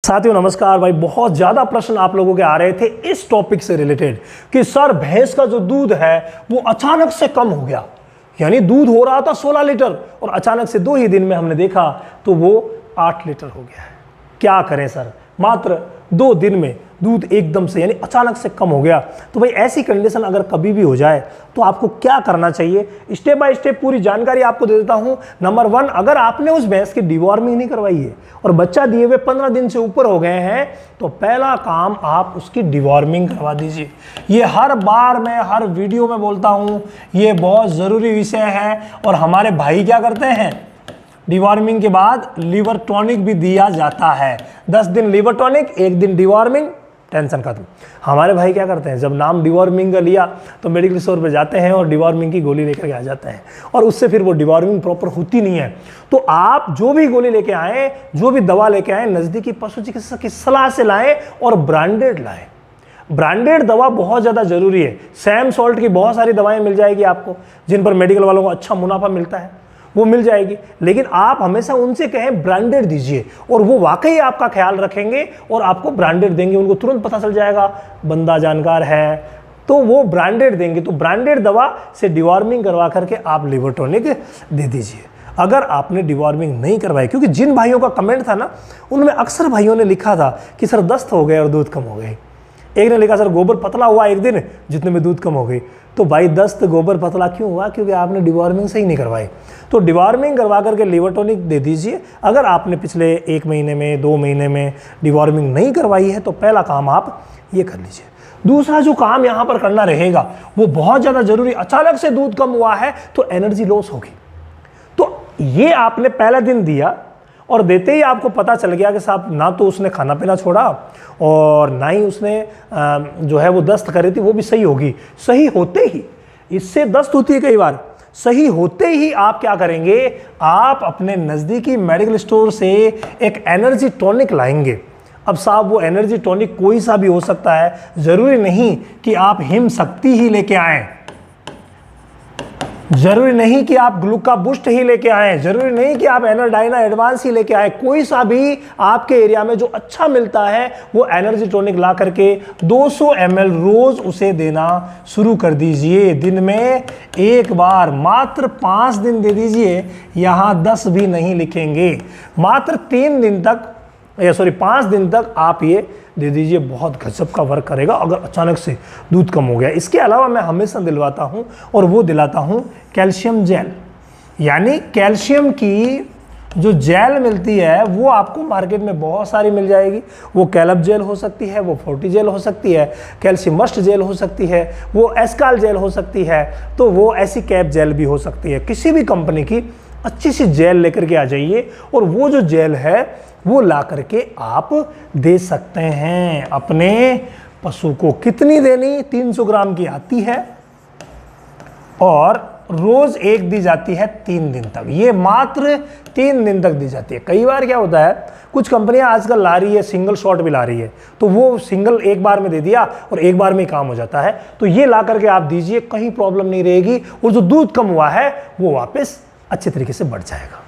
साथियों नमस्कार भाई। बहुत ज़्यादा प्रश्न आप लोगों के आ रहे थे इस टॉपिक से रिलेटेड कि सर भैंस का जो दूध है वो अचानक से कम हो गया, यानी दूध हो रहा था 16 लीटर और अचानक से 2 ही दिन में हमने देखा तो वो 8 लीटर हो गया है। क्या करें सर, मात्र 2 दिन में दूध एकदम से यानी अचानक से कम हो गया। तो भाई ऐसी कंडीशन अगर कभी भी हो जाए तो आपको क्या करना चाहिए, स्टेप बाय स्टेप पूरी जानकारी आपको दे देता हूं। नंबर 1, अगर आपने उस भैंस की डिवॉर्मिंग नहीं करवाई है और बच्चा दिए हुए 15 दिन से ऊपर हो गए हैं तो पहला काम आप उसकी डिवॉर्मिंग करवा दीजिए। ये हर बार मैं हर वीडियो में बोलता हूं, ये बहुत ज़रूरी विषय है। और हमारे भाई क्या करते हैं, डिवॉर्मिंग के बाद लीवर टॉनिक भी दिया जाता है। 10 दिन लीवर टॉनिक, 1 दिन डिवॉर्मिंग, टेंशन खत्म। हमारे भाई क्या करते हैं, जब नाम डिवॉर्मिंग का लिया तो मेडिकल स्टोर पे जाते हैं और डिवॉर्मिंग की गोली लेकर के आ जाते हैं और उससे फिर वो डिवॉर्मिंग प्रॉपर होती नहीं है। तो आप जो भी गोली लेके आए, जो भी दवा लेके आए, नज़दीकी पशु चिकित्सक की सलाह से लाएं और ब्रांडेड लाएं। ब्रांडेड दवा बहुत ज़्यादा ज़रूरी है। सैम सॉल्ट की बहुत सारी दवाएं मिल जाएगी आपको जिन पर मेडिकल वालों को अच्छा मुनाफा मिलता है, वो मिल जाएगी। लेकिन आप हमेशा उनसे कहें ब्रांडेड दीजिए और वो वाकई आपका ख्याल रखेंगे और आपको ब्रांडेड देंगे। उनको तुरंत पता चल जाएगा बंदा जानकार है तो वो ब्रांडेड देंगे। तो ब्रांडेड दवा से डिवॉर्मिंग करवा करके आप लिवर टॉनिक दे दीजिए। अगर आपने डिवॉर्मिंग नहीं करवाई, क्योंकि जिन भाइयों का कमेंट था ना उनमें अक्सर भाइयों ने लिखा था कि सर दस्त हो गए और दूध कम हो गए। एक ने लिखा सर गोबर पतला हुआ एक दिन जितने में दूध कम हो गई। तो भाई दस्त गोबर पतला क्यों हुआ, क्योंकि आपने डिवॉर्मिंग सही नहीं करवाई। तो डिवॉर्मिंग करवा करके लिवर टॉनिक दे दीजिए। अगर आपने पिछले 1 महीने में 2 महीने में डिवॉर्मिंग नहीं करवाई है तो पहला काम आप ये कर लीजिए। दूसरा जो काम यहाँ पर करना रहेगा वो बहुत ज़्यादा ज़रूरी। अचानक से दूध कम हुआ है तो एनर्जी लॉस होगी। तो ये आपने पहला दिन दिया और देते ही आपको पता चल गया कि साहब ना तो उसने खाना पीना छोड़ा और ना ही उसने जो है वो दस्त कर रही थी वो भी सही होगी। सही होते ही, इससे दस्त होती है कई बार, सही होते ही आप क्या करेंगे, आप अपने नज़दीकी मेडिकल स्टोर से एक एनर्जी टॉनिक लाएंगे। अब साहब वो एनर्जी टॉनिक कोई सा भी हो सकता है, ज़रूरी नहीं कि आप हिम शक्ति ही लेके आएँ, जरूरी नहीं कि आप ग्लूका बूस्ट ही लेके आए, जरूरी नहीं कि आप एनर्डाइना एडवांस ही लेके आए। कोई सा भी आपके एरिया में जो अच्छा मिलता है वो एनर्जी टॉनिक ला करके 200 ml रोज उसे देना शुरू कर दीजिए। दिन में 1 बार, मात्र 5 दिन दे दीजिए। यहाँ 10 भी नहीं लिखेंगे। मात्र 5 दिन तक आप ये दे दीजिए। बहुत गजब का वर्क करेगा अगर अचानक से दूध कम हो गया। इसके अलावा मैं हमेशा दिलवाता हूँ और वो दिलाता हूँ कैल्शियम जेल, यानी कैल्शियम की जो जेल मिलती है वो आपको मार्केट में बहुत सारी मिल जाएगी। वो कैलब जेल हो सकती है, वो 40 जेल हो सकती है, कैल्शियम मस्ट जेल हो सकती है, वो एस्काल जेल हो सकती है, तो वो ऐसी कैप जेल भी हो सकती है। किसी भी कंपनी की अच्छी सी जेल लेकर के आ जाइए और वो जो जेल है वो ला करके आप दे सकते हैं अपने पशु को। कितनी देनी, 300 ग्राम की आती है और रोज 1 दी जाती है 3 दिन तक। ये मात्र 3 दिन तक दी जाती है। कई बार क्या होता है, कुछ कंपनियां आजकल ला रही है सिंगल शॉट भी ला रही है, तो वो सिंगल 1 बार में दे दिया और 1 बार में काम हो जाता है। तो ये ला करके आप दीजिए, कहीं प्रॉब्लम नहीं रहेगी और जो दूध कम हुआ है वो वापस अच्छे तरीके से बढ़ जाएगा।